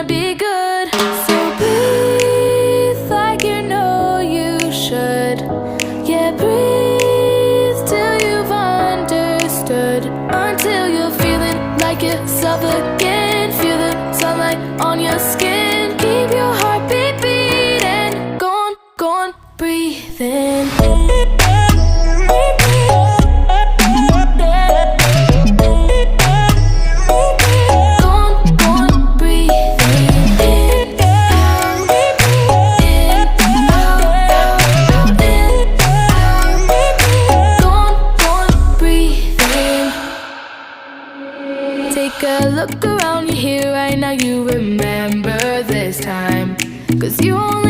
be good. So breathe like you know you should. Yeah, breathe till you've understood. Until you're feeling like yourself again. Feel the sunlight on your skin. Keep your heartbeat beating. Go on, breathe in. Take a look around you here right now, you remember this time. 'Cause you only